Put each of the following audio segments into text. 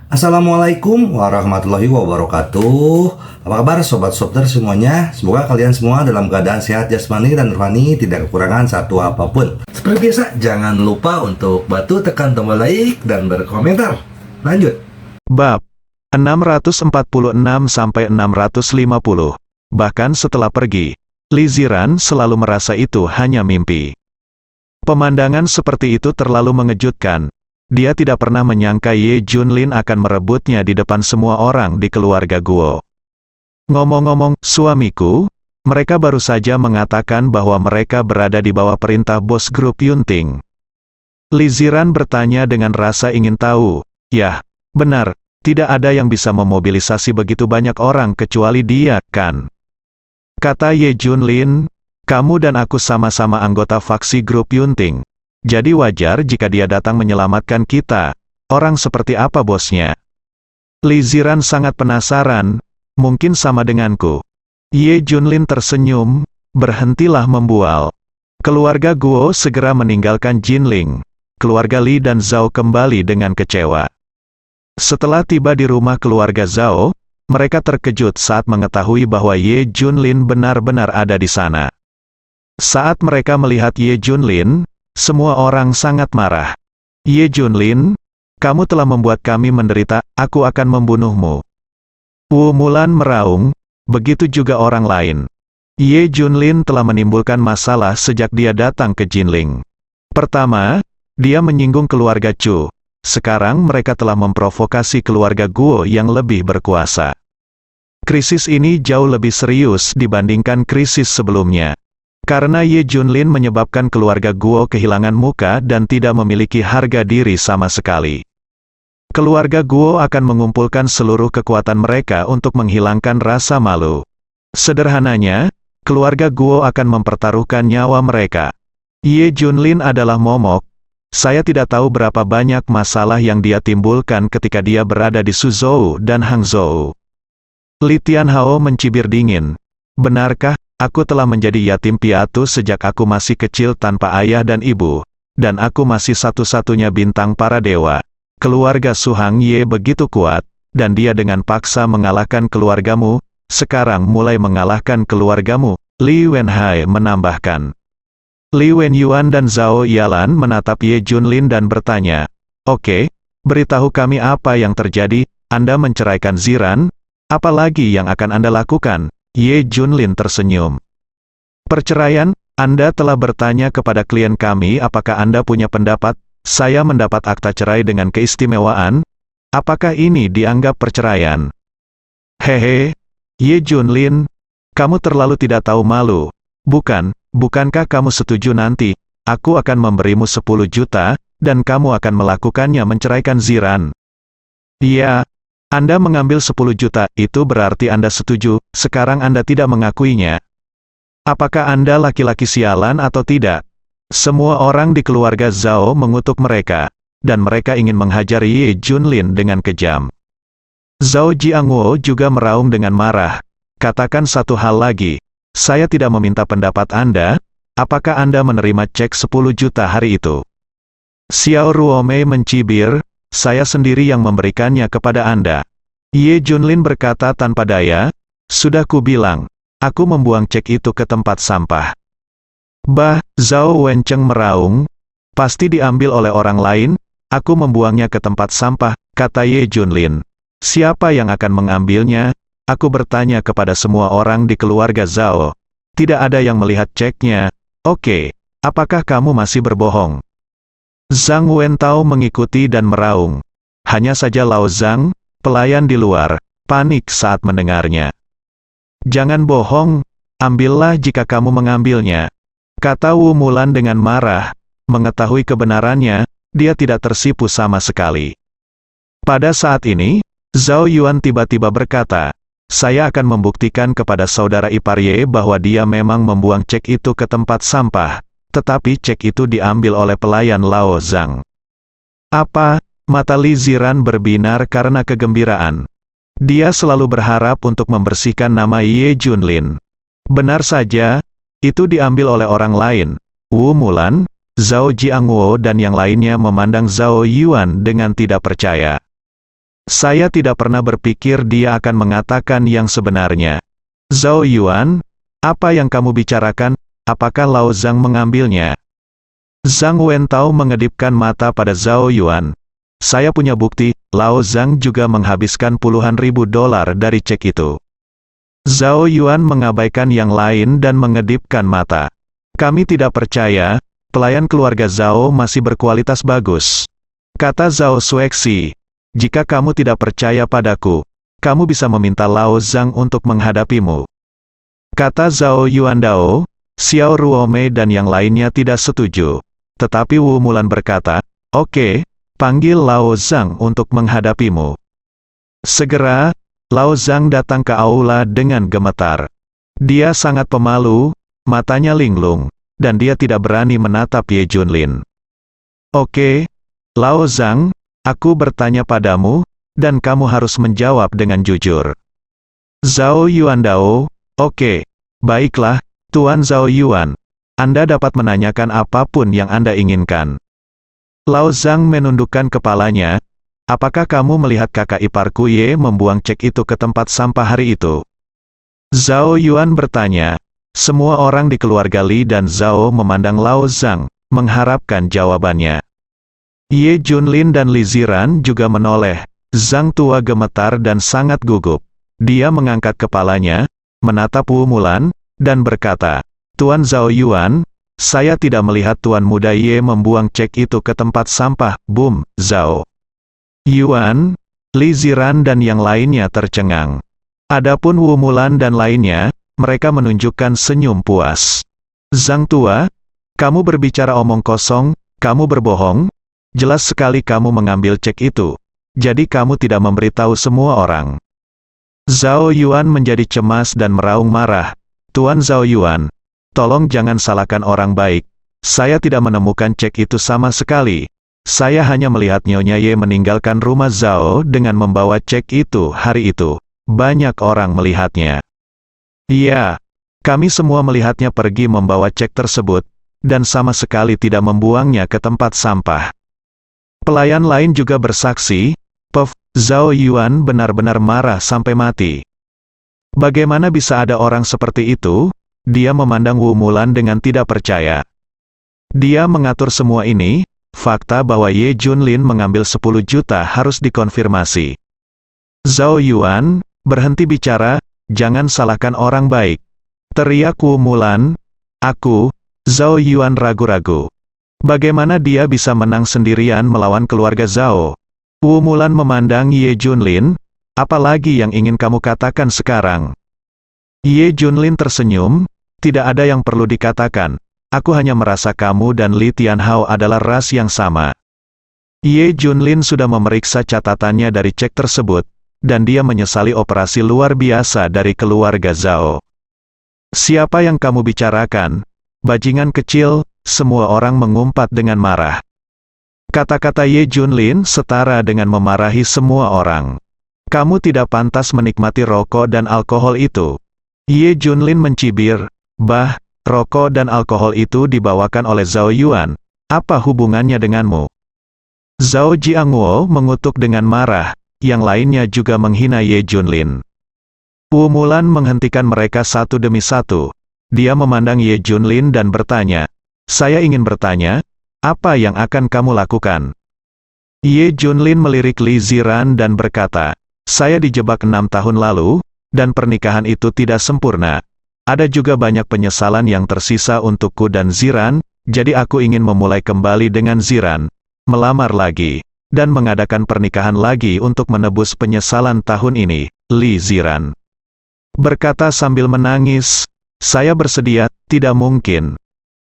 Assalamualaikum warahmatullahi wabarakatuh. Apa kabar sobat Sopter semuanya? Semoga kalian semua dalam keadaan sehat jasmani dan rohani, tidak kekurangan satu apapun. Seperti biasa, jangan lupa untuk bantu tekan tombol like dan berkomentar. Lanjut. Bab 646-650. Bahkan setelah pergi, Li Ziran selalu merasa itu hanya mimpi. Pemandangan seperti itu terlalu mengejutkan. Dia tidak pernah menyangka Ye Junlin akan merebutnya di depan semua orang di keluarga Guo. Ngomong-ngomong, suamiku, mereka baru saja mengatakan bahwa mereka berada di bawah perintah bos grup Yunting. Li Ziran bertanya dengan rasa ingin tahu. Yah, benar, tidak ada yang bisa memobilisasi begitu banyak orang kecuali dia, kan? Kata Ye Junlin, kamu dan aku sama-sama anggota faksi grup Yunting. Jadi wajar jika dia datang menyelamatkan kita. Orang seperti apa bosnya? Li Ziran sangat penasaran, mungkin sama denganku. Ye Junlin tersenyum, berhentilah membual. Keluarga Guo segera meninggalkan Jinling. Keluarga Li dan Zhao kembali dengan kecewa. Setelah tiba di rumah keluarga Zhao, mereka terkejut saat mengetahui bahwa Ye Junlin benar-benar ada di sana. Saat mereka melihat Ye Junlin, semua orang sangat marah. Ye Junlin, kamu telah membuat kami menderita, aku akan membunuhmu. Wu Mulan meraung, begitu juga orang lain. Ye Junlin telah menimbulkan masalah sejak dia datang ke Jinling. Pertama, dia menyinggung keluarga Chu. Sekarang mereka telah memprovokasi keluarga Guo yang lebih berkuasa. Krisis ini jauh lebih serius dibandingkan krisis sebelumnya. Karena Ye Junlin menyebabkan keluarga Guo kehilangan muka dan tidak memiliki harga diri sama sekali. Keluarga Guo akan mengumpulkan seluruh kekuatan mereka untuk menghilangkan rasa malu. Sederhananya, keluarga Guo akan mempertaruhkan nyawa mereka. Ye Junlin adalah momok. Saya tidak tahu berapa banyak masalah yang dia timbulkan ketika dia berada di Suzhou dan Hangzhou. Li Tianhao mencibir dingin. Benarkah? Aku telah menjadi yatim piatu sejak aku masih kecil tanpa ayah dan ibu, dan aku masih satu-satunya bintang para dewa. Keluarga Su Hangye begitu kuat, dan dia dengan paksa mengalahkan keluargamu, sekarang mulai mengalahkan keluargamu, Li Wenhai menambahkan. Li Wenyuan dan Zhao Yalan menatap Ye Junlin dan bertanya, "Oke, beritahu kami apa yang terjadi, Anda menceraikan Ziran, apa lagi yang akan Anda lakukan?" Ye Junlin tersenyum. Perceraian, Anda telah bertanya kepada klien kami apakah Anda punya pendapat, saya mendapat akta cerai dengan keistimewaan, apakah ini dianggap perceraian? Hehe, Ye Junlin, kamu terlalu tidak tahu malu. Bukankah kamu setuju nanti, aku akan memberimu 10 juta, dan kamu akan melakukannya menceraikan Ziran? Iya. Anda mengambil 10 juta, itu berarti Anda setuju, sekarang Anda tidak mengakuinya. Apakah Anda laki-laki sialan atau tidak? Semua orang di keluarga Zhao mengutuk mereka, dan mereka ingin menghajar Ye Junlin dengan kejam. Zhao Jiangwo juga meraung dengan marah. Katakan satu hal lagi, saya tidak meminta pendapat Anda, apakah Anda menerima cek 10 juta hari itu? Xiao Ruomei mencibir, saya sendiri yang memberikannya kepada Anda. Ye Junlin berkata tanpa daya, sudah kubilang, aku membuang cek itu ke tempat sampah. Bah, Zhao Wencheng meraung, pasti diambil oleh orang lain, aku membuangnya ke tempat sampah, kata Ye Junlin. Siapa yang akan mengambilnya? Aku bertanya kepada semua orang di keluarga Zhao. Tidak ada yang melihat ceknya. Oke, apakah kamu masih berbohong? Zhang Wentao mengikuti dan meraung. Hanya saja Lao Zhang, pelayan di luar, panik saat mendengarnya. Jangan bohong, ambillah jika kamu mengambilnya. Kata Wu Mulan dengan marah, mengetahui kebenarannya, dia tidak tersipu sama sekali. Pada saat ini, Zhao Yuan tiba-tiba berkata, saya akan membuktikan kepada saudara ipar Ye bahwa dia memang membuang cek itu ke tempat sampah. Tetapi cek itu diambil oleh pelayan Lao Zhang. Apa? Mata Li Ziran berbinar karena kegembiraan. Dia selalu berharap untuk membersihkan nama Ye Junlin. Benar saja, itu diambil oleh orang lain. Wu Mulan, Zhao Jiangwo dan yang lainnya memandang Zhao Yuan dengan tidak percaya. Saya tidak pernah berpikir dia akan mengatakan yang sebenarnya. Zhao Yuan, apa yang kamu bicarakan? Apakah Lao Zhang mengambilnya? Zhang Wentao mengedipkan mata pada Zhao Yuan. Saya punya bukti, Lao Zhang juga menghabiskan puluhan ribu dolar dari cek itu. Zhao Yuan mengabaikan yang lain dan mengedipkan mata. Kami tidak percaya, pelayan keluarga Zhao masih berkualitas bagus. Kata Zhao Xuexi, jika kamu tidak percaya padaku, kamu bisa meminta Lao Zhang untuk menghadapimu. Kata Zhao Yuandao, Xiao Ruomei dan yang lainnya tidak setuju. Tetapi Wu Mulan berkata, oke, panggil Lao Zhang untuk menghadapimu. Segera, Lao Zhang datang ke aula dengan gemetar. Dia sangat pemalu, matanya linglung, dan dia tidak berani menatap Ye Junlin. Oke, Lao Zhang, aku bertanya padamu, dan kamu harus menjawab dengan jujur. Zhao Yuandao, oke, baiklah, Tuan Zhao Yuan. Anda dapat menanyakan apapun yang Anda inginkan. Lao Zhang menundukkan kepalanya. Apakah kamu melihat kakak iparku Ye membuang cek itu ke tempat sampah hari itu? Zhao Yuan bertanya. Semua orang di keluarga Li dan Zhao memandang Lao Zhang, mengharapkan jawabannya. Ye Junlin dan Li Ziran juga menoleh. Zhang tua gemetar dan sangat gugup. Dia mengangkat kepalanya, menatap Wu Mulan, dan berkata, Tuan Zhao Yuan, saya tidak melihat Tuan Muda Ye membuang cek itu ke tempat sampah, Bum, Zhao Yuan, Li Ziran dan yang lainnya tercengang. Adapun Wu Mulan dan lainnya, mereka menunjukkan senyum puas. Zhang tua, kamu berbicara omong kosong, kamu berbohong, jelas sekali kamu mengambil cek itu, jadi kamu tidak memberitahu semua orang. Zhao Yuan menjadi cemas dan meraung marah. Tuan Zhao Yuan, tolong jangan salahkan orang baik. Saya tidak menemukan cek itu sama sekali. Saya hanya melihat Nyonya Ye meninggalkan rumah Zhao dengan membawa cek itu hari itu. Banyak orang melihatnya. Iya, kami semua melihatnya pergi membawa cek tersebut, dan sama sekali tidak membuangnya ke tempat sampah. Pelayan lain juga bersaksi, Zhao Yuan benar-benar marah sampai mati. Bagaimana bisa ada orang seperti itu? Dia memandang Wu Mulan dengan tidak percaya. Dia mengatur semua ini, fakta bahwa Ye Junlin mengambil 10 juta harus dikonfirmasi. Zhao Yuan, berhenti bicara, jangan salahkan orang baik. Teriak Wu Mulan. Aku, Zhao Yuan ragu-ragu. Bagaimana dia bisa menang sendirian melawan keluarga Zhao? Wu Mulan memandang Ye Junlin, apalagi yang ingin kamu katakan sekarang? Ye Junlin tersenyum, tidak ada yang perlu dikatakan. Aku hanya merasa kamu dan Li Tianhao adalah ras yang sama. Ye Junlin sudah memeriksa catatannya dari cek tersebut, dan dia menyesali operasi luar biasa dari keluarga Zhao. Siapa yang kamu bicarakan? Bajingan kecil, semua orang mengumpat dengan marah. Kata-kata Ye Junlin setara dengan memarahi semua orang. Kamu tidak pantas menikmati rokok dan alkohol itu. Ye Junlin mencibir, rokok dan alkohol itu dibawakan oleh Zhao Yuan. Apa hubungannya denganmu? Zhao Jiangwo mengutuk dengan marah, yang lainnya juga menghina Ye Junlin. Wu Mulan menghentikan mereka satu demi satu. Dia memandang Ye Junlin dan bertanya, saya ingin bertanya, apa yang akan kamu lakukan? Ye Junlin melirik Li Ziran dan berkata, saya dijebak 6 tahun lalu, dan pernikahan itu tidak sempurna. Ada juga banyak penyesalan yang tersisa untukku dan Ziran, jadi aku ingin memulai kembali dengan Ziran, melamar lagi, dan mengadakan pernikahan lagi untuk menebus penyesalan tahun ini, Li Ziran berkata sambil menangis, saya bersedia, tidak mungkin.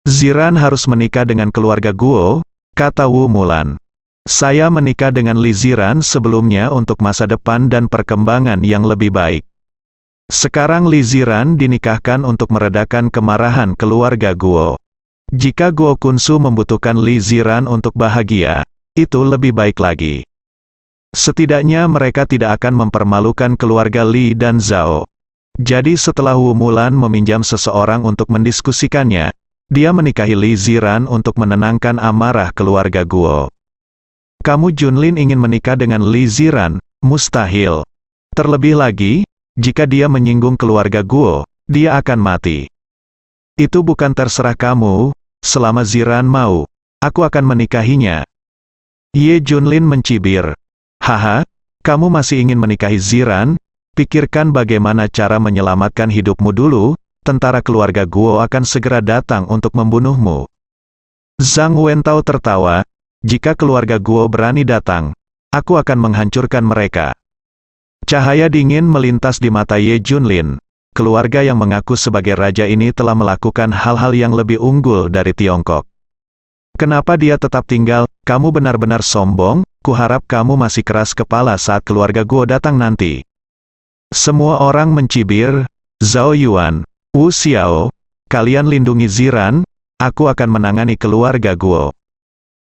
Ziran harus menikah dengan keluarga Guo, kata Wu Mulan. Saya menikah dengan Li Ziran sebelumnya untuk masa depan dan perkembangan yang lebih baik. Sekarang Li Ziran dinikahkan untuk meredakan kemarahan keluarga Guo. Jika Guo Kunsu membutuhkan Li Ziran untuk bahagia, itu lebih baik lagi. Setidaknya mereka tidak akan mempermalukan keluarga Li dan Zhao. Jadi setelah Wu Mulan meminjam seseorang untuk mendiskusikannya, dia menikahi Li Ziran untuk menenangkan amarah keluarga Guo. Kamu Junlin ingin menikah dengan Li Ziran, Mustahil. Terlebih lagi, jika dia menyinggung keluarga Guo, dia akan mati. Itu bukan terserah kamu, selama Ziran mau, aku akan menikahinya. Ye Junlin mencibir. Haha, kamu masih ingin menikahi Ziran? Pikirkan bagaimana cara menyelamatkan hidupmu dulu, tentara keluarga Guo akan segera datang untuk membunuhmu. Zhang Wentao tertawa, jika keluarga Guo berani datang, aku akan menghancurkan mereka. Cahaya dingin melintas di mata Ye Junlin. Keluarga yang mengaku sebagai raja ini telah melakukan hal-hal yang lebih unggul dari Tiongkok. Kenapa dia tetap tinggal? Kamu benar-benar sombong, kuharap kamu masih keras kepala saat keluarga Guo datang nanti. Semua orang mencibir, Zhao Yuan, Wu Xiao, kalian lindungi Ziran, aku akan menangani keluarga Guo.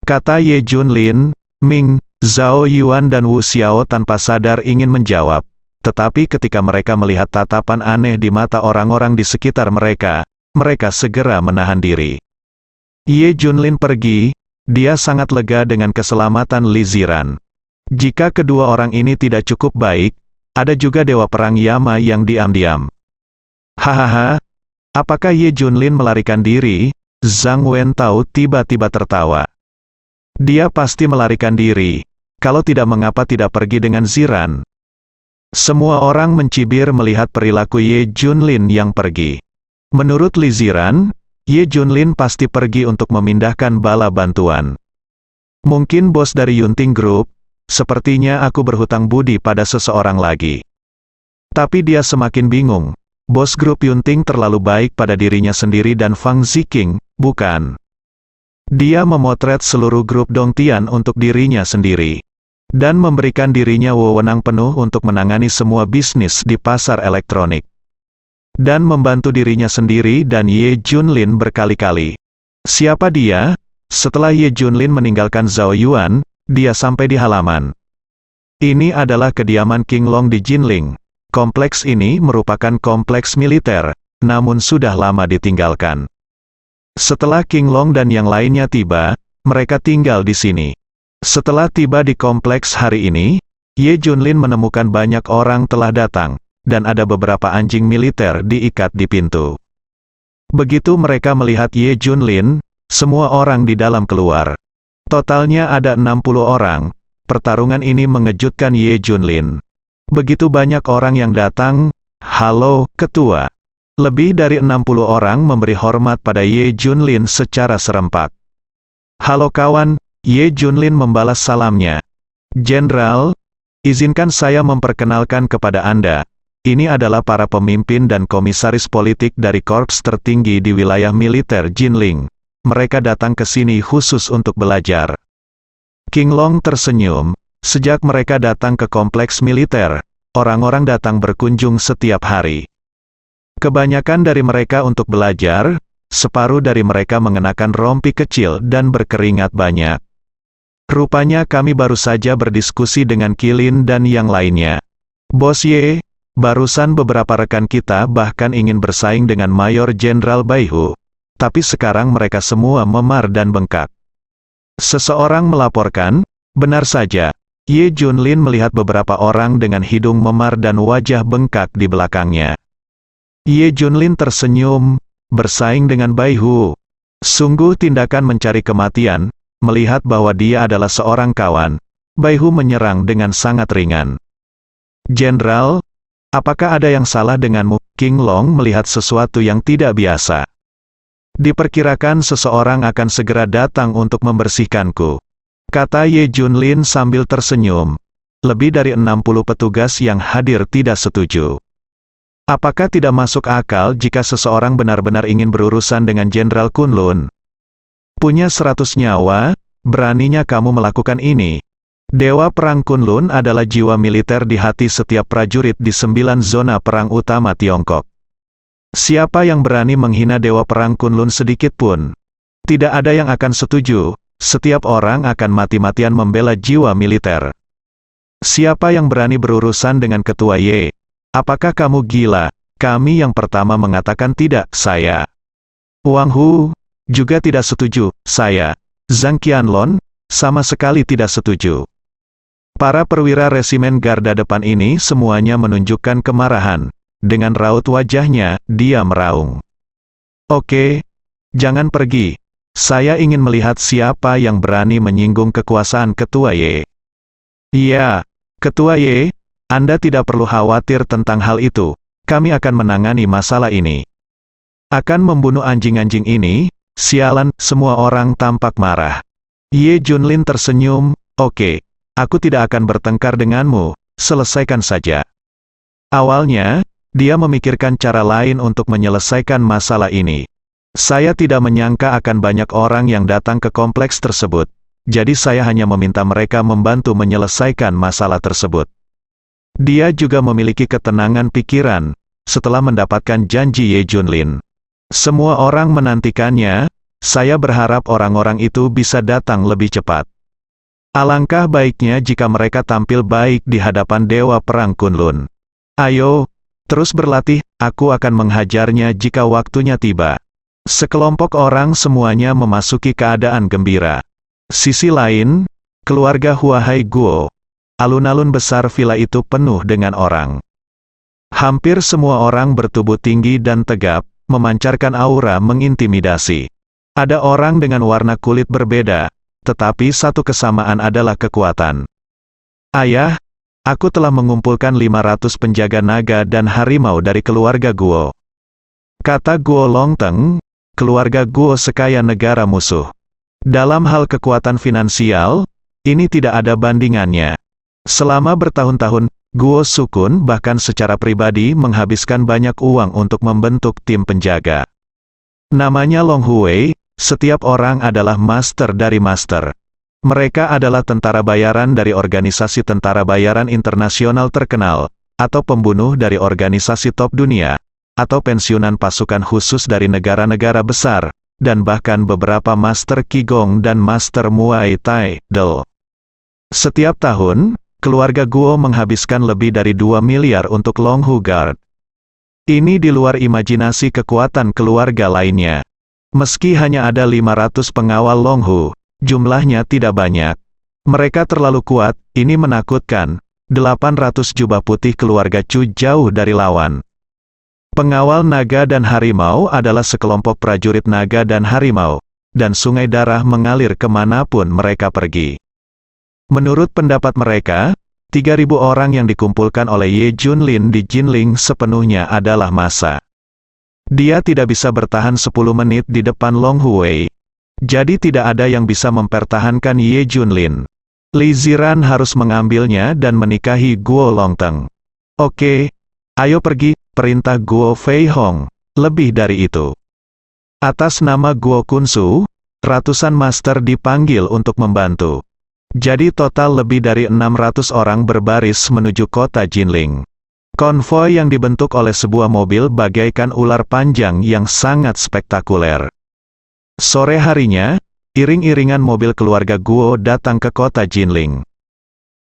Kata Ye Junlin, Ming, Zhao Yuan dan Wu Xiao tanpa sadar ingin menjawab. Tetapi ketika mereka melihat tatapan aneh di mata orang-orang di sekitar mereka, mereka segera menahan diri. Ye Junlin pergi, dia sangat lega dengan keselamatan Li Ziran. Jika kedua orang ini tidak cukup baik, ada juga Dewa Perang Yama yang diam-diam. Hahaha, apakah Ye Junlin melarikan diri? Zhang Wentao tiba-tiba tertawa. Dia pasti melarikan diri, kalau tidak mengapa tidak pergi dengan Ziran. Semua orang mencibir melihat perilaku Ye Junlin yang pergi. Menurut Li Ziran, Ye Junlin pasti pergi untuk memindahkan bala bantuan. Mungkin bos dari Yunting Group, sepertinya aku berhutang budi pada seseorang lagi. Tapi dia semakin bingung. Bos grup Yunting terlalu baik pada dirinya sendiri dan Fang Ziqing, bukan? Dia memotret seluruh grup Dongtian untuk dirinya sendiri. Dan memberikan dirinya wewenang penuh untuk menangani semua bisnis di pasar elektronik. Dan membantu dirinya sendiri dan Ye Junlin berkali-kali. Siapa dia? Setelah Ye Junlin meninggalkan Zhao Yuan, dia sampai di halaman. Ini adalah kediaman King Long di Jinling. Kompleks ini merupakan kompleks militer, namun sudah lama ditinggalkan. Setelah King Long dan yang lainnya tiba, mereka tinggal di sini. Setelah tiba di kompleks hari ini, Ye Junlin menemukan banyak orang telah datang, dan ada beberapa anjing militer diikat di pintu. Begitu mereka melihat Ye Junlin, semua orang di dalam keluar. Totalnya ada 60 orang, pertarungan ini mengejutkan Ye Junlin. Begitu banyak orang yang datang, halo, ketua. Lebih dari 60 orang memberi hormat pada Ye Junlin secara serempak. Halo kawan, Ye Junlin membalas salamnya. Jenderal, izinkan saya memperkenalkan kepada Anda. Ini adalah para pemimpin dan komisaris politik dari korps tertinggi di wilayah militer Jinling. Mereka datang ke sini khusus untuk belajar. King Long tersenyum. Sejak mereka datang ke kompleks militer, orang-orang datang berkunjung setiap hari. Kebanyakan dari mereka untuk belajar, separuh dari mereka mengenakan rompi kecil dan berkeringat banyak. Rupanya kami baru saja berdiskusi dengan Kilin dan yang lainnya. Bos Ye, barusan beberapa rekan kita bahkan ingin bersaing dengan Mayor Jenderal Baihu. Tapi sekarang mereka semua memar dan bengkak. Seseorang melaporkan, benar saja, Ye Junlin melihat beberapa orang dengan hidung memar dan wajah bengkak di belakangnya. Ye Junlin tersenyum, bersaing dengan Baihu. Sungguh tindakan mencari kematian. Melihat bahwa dia adalah seorang kawan, Baihu menyerang dengan sangat ringan. Jenderal, apakah ada yang salah denganmu? King Long melihat sesuatu yang tidak biasa. Diperkirakan seseorang akan segera datang untuk membersihkanku. Kata Ye Junlin sambil tersenyum. Lebih dari 60 petugas yang hadir tidak setuju. Apakah tidak masuk akal jika seseorang benar-benar ingin berurusan dengan Jenderal Kunlun? Punya 100 nyawa, beraninya kamu melakukan ini. Dewa Perang Kunlun adalah jiwa militer di hati setiap prajurit di 9 zona perang utama Tiongkok. Siapa yang berani menghina Dewa Perang Kunlun sedikit pun? Tidak ada yang akan setuju, setiap orang akan mati-matian membela jiwa militer. Siapa yang berani berurusan dengan Ketua Ye? Apakah kamu gila? Kami yang pertama mengatakan tidak, saya. Wang Hu juga tidak setuju, saya. Zhang Qianlong sama sekali tidak setuju. Para perwira resimen garda depan ini semuanya menunjukkan kemarahan. Dengan raut wajahnya, dia meraung. Oke, jangan pergi. Saya ingin melihat siapa yang berani menyinggung kekuasaan Ketua Ye. Iya, Ketua Ye, Anda tidak perlu khawatir tentang hal itu. Kami akan menangani masalah ini. Akan membunuh anjing-anjing ini, sialan, semua orang tampak marah. Ye Junlin tersenyum, oke. Aku tidak akan bertengkar denganmu, selesaikan saja. Awalnya, dia memikirkan cara lain untuk menyelesaikan masalah ini. Saya tidak menyangka akan banyak orang yang datang ke kompleks tersebut, jadi saya hanya meminta mereka membantu menyelesaikan masalah tersebut. Dia juga memiliki ketenangan pikiran, setelah mendapatkan janji Ye Junlin. Semua orang menantikannya, saya berharap orang-orang itu bisa datang lebih cepat. Alangkah baiknya jika mereka tampil baik di hadapan Dewa Perang Kunlun. Ayo, terus berlatih, aku akan menghajarnya jika waktunya tiba. Sekelompok orang semuanya memasuki keadaan gembira. Sisi lain, keluarga Huahai Guo. Alun-alun besar villa itu penuh dengan orang. Hampir semua orang bertubuh tinggi dan tegap, memancarkan aura mengintimidasi. Ada orang dengan warna kulit berbeda, tetapi satu kesamaan adalah kekuatan. Ayah, aku telah mengumpulkan 500 penjaga naga dan harimau dari keluarga Guo. Kata Guo Longteng, keluarga Guo sekaya negara musuh. Dalam hal kekuatan finansial, ini tidak ada bandingannya. Selama bertahun-tahun, Guo Sukun bahkan secara pribadi menghabiskan banyak uang untuk membentuk tim penjaga. Namanya Long Hui. Setiap orang adalah master dari master. Mereka adalah tentara bayaran dari organisasi tentara bayaran internasional terkenal, atau pembunuh dari organisasi top dunia, atau pensiunan pasukan khusus dari negara-negara besar, dan bahkan beberapa master Qigong dan master Muay Thai. Setiap tahun, keluarga Guo menghabiskan lebih dari 2 miliar untuk Long Hu Guard. Ini di luar imajinasi kekuatan keluarga lainnya. Meski hanya ada 500 pengawal Long Hu, jumlahnya tidak banyak. Mereka terlalu kuat, ini menakutkan. 800 jubah putih keluarga Chu jauh dari lawan. Pengawal naga dan harimau adalah sekelompok prajurit naga dan harimau, dan sungai darah mengalir kemanapun mereka pergi. Menurut pendapat mereka, 3.000 orang yang dikumpulkan oleh Ye Junlin di Jinling sepenuhnya adalah massa. Dia tidak bisa bertahan 10 menit di depan Long Hui. Jadi tidak ada yang bisa mempertahankan Ye Junlin. Li Ziran harus mengambilnya dan menikahi Guo Longteng. Oke, ayo pergi, perintah Guo Fei Hong. Lebih dari itu. Atas nama Guo Kunsu, ratusan master dipanggil untuk membantu. Jadi total lebih dari 600 orang berbaris menuju kota Jinling. Konvoi yang dibentuk oleh sebuah mobil bagaikan ular panjang yang sangat spektakuler. Sore harinya, iring-iringan mobil keluarga Guo datang ke kota Jinling.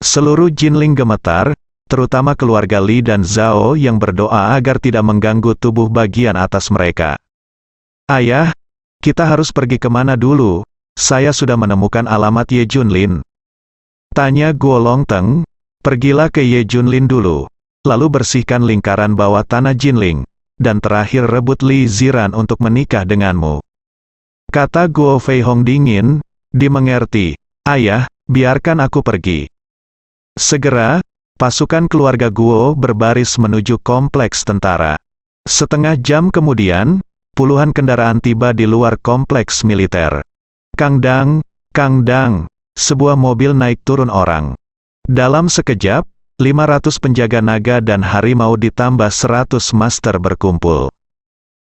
Seluruh Jinling gemetar, terutama keluarga Li dan Zhao yang berdoa agar tidak mengganggu tubuh bagian atas mereka. Ayah, kita harus pergi kemana dulu? Saya sudah menemukan alamat Ye Junlin. Tanya Guo Longteng, pergilah ke Ye Junlin dulu. Lalu bersihkan lingkaran bawah tanah Jinling, dan terakhir rebut Li Ziran untuk menikah denganmu. Kata Guo Fei Hong dingin, dimengerti. Ayah, biarkan aku pergi. Segera, pasukan keluarga Guo berbaris menuju kompleks tentara. Setengah jam kemudian, puluhan kendaraan tiba di luar kompleks militer. Kang Dang, sebuah mobil naik turun orang. Dalam sekejap, 500 penjaga naga dan harimau ditambah 100 master berkumpul.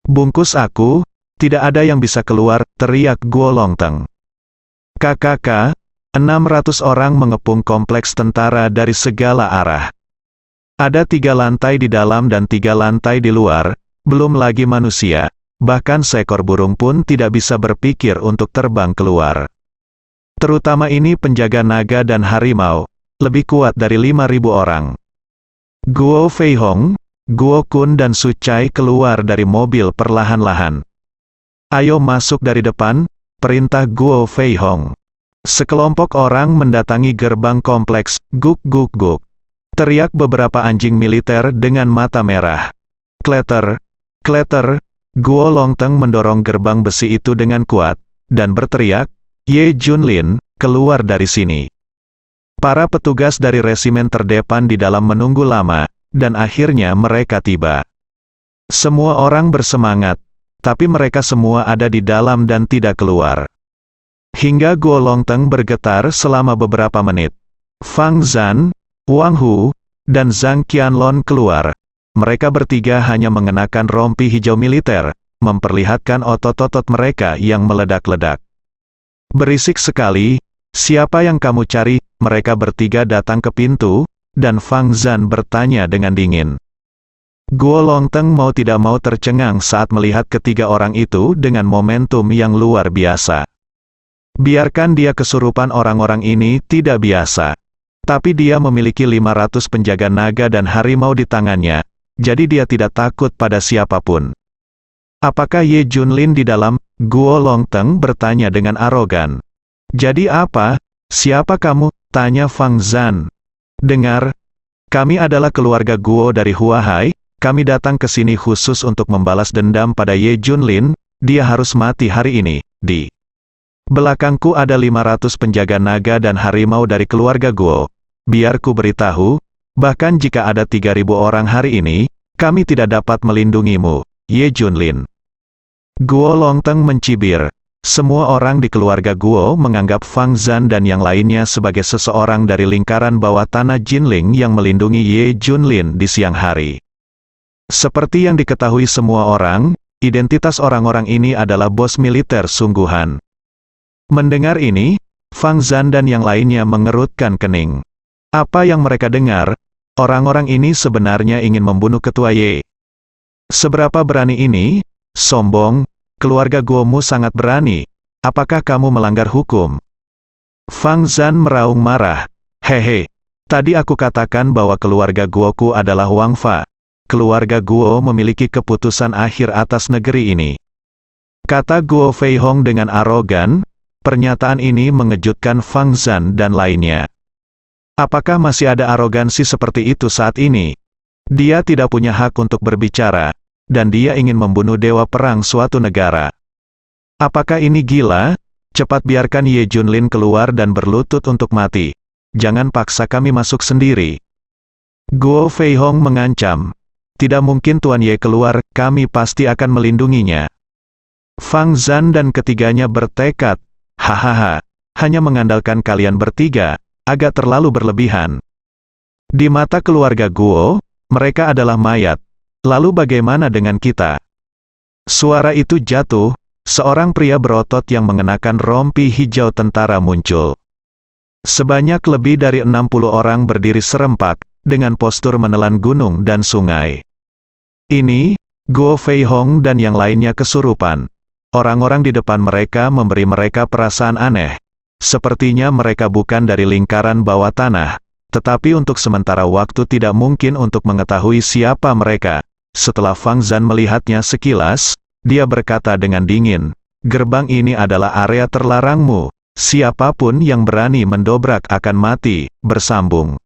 Bungkus aku, tidak ada yang bisa keluar, teriak Guo Longteng. KKK, 600 orang mengepung kompleks tentara dari segala arah. Ada 3 lantai di dalam dan 3 lantai di luar, belum lagi manusia, bahkan seekor burung pun tidak bisa berpikir untuk terbang keluar. Terutama ini penjaga naga dan harimau, lebih kuat dari 5.000 orang. Guo Fei Hong, Guo Kun dan Su Chai keluar dari mobil perlahan-lahan. Ayo masuk dari depan, perintah Guo Fei Hong. Sekelompok orang mendatangi gerbang kompleks. Guk guk guk. Teriak beberapa anjing militer dengan mata merah. Kleter, kleter. Guo Longteng mendorong gerbang besi itu dengan kuat, dan berteriak, "Ye Junlin, keluar dari sini." Para petugas dari resimen terdepan di dalam menunggu lama, dan akhirnya mereka tiba. Semua orang bersemangat, tapi mereka semua ada di dalam dan tidak keluar. Hingga Guo Longteng bergetar selama beberapa menit. Fang Zhan, Wang Hu, dan Zhang Qianlong keluar. Mereka bertiga hanya mengenakan rompi hijau militer, memperlihatkan otot-otot mereka yang meledak-ledak. Berisik sekali, siapa yang kamu cari? Mereka bertiga datang ke pintu, dan Fang Zhan bertanya dengan dingin. Guo Longteng mau tidak mau tercengang saat melihat ketiga orang itu dengan momentum yang luar biasa. Biarkan dia kesurupan, orang-orang ini tidak biasa. Tapi dia memiliki 500 penjaga naga dan harimau di tangannya, jadi dia tidak takut pada siapapun. Apakah Ye Junlin di dalam? Guo Longteng bertanya dengan arogan. Jadi apa? Siapa kamu? Tanya Fang Zhan. Dengar, kami adalah keluarga Guo dari Huahai, kami datang ke sini khusus untuk membalas dendam pada Ye Junlin, dia harus mati hari ini. Di belakangku ada 500 penjaga naga dan harimau dari keluarga Guo. Biar ku beritahu, bahkan jika ada 3.000 orang hari ini, kami tidak dapat melindungimu, Ye Junlin. Guo Longteng mencibir. Semua orang di keluarga Guo menganggap Fang Zhan dan yang lainnya sebagai seseorang dari lingkaran bawah tanah Jinling yang melindungi Ye Junlin di siang hari. Seperti yang diketahui semua orang, identitas orang-orang ini adalah bos militer sungguhan. Mendengar ini, Fang Zhan dan yang lainnya mengerutkan kening. Apa yang mereka dengar? Orang-orang ini sebenarnya ingin membunuh ketua Ye. Seberapa berani ini? Sombong. Keluarga Guomu sangat berani. Apakah kamu melanggar hukum? Fang Zhan meraung marah. Hehe. Tadi aku katakan bahwa keluarga Guoku adalah Wang Fa. Keluarga Guo memiliki keputusan akhir atas negeri ini. Kata Guo Feihong dengan arogan. Pernyataan ini mengejutkan Fang Zhan dan lainnya. Apakah masih ada arogansi seperti itu saat ini? Dia tidak punya hak untuk berbicara, dan dia ingin membunuh dewa perang suatu negara. Apakah ini gila? Cepat biarkan Ye Junlin keluar dan berlutut untuk mati. Jangan paksa kami masuk sendiri. Guo Feihong mengancam. Tidak mungkin Tuan Ye keluar, kami pasti akan melindunginya. Fang Zhan dan ketiganya bertekad. Hahaha, hanya mengandalkan kalian bertiga, agak terlalu berlebihan. Di mata keluarga Guo, mereka adalah mayat. Lalu bagaimana dengan kita? Suara itu jatuh, seorang pria berotot yang mengenakan rompi hijau tentara muncul. Sebanyak lebih dari 60 orang berdiri serempak, dengan postur menelan gunung dan sungai. Ini, Guo Feihong dan yang lainnya kesurupan. Orang-orang di depan mereka memberi mereka perasaan aneh. Sepertinya mereka bukan dari lingkaran bawah tanah, tetapi untuk sementara waktu tidak mungkin untuk mengetahui siapa mereka. Setelah Fang Zhan melihatnya sekilas, dia berkata dengan dingin, gerbang ini adalah area terlarangmu. Siapapun yang berani mendobrak akan mati. Bersambung.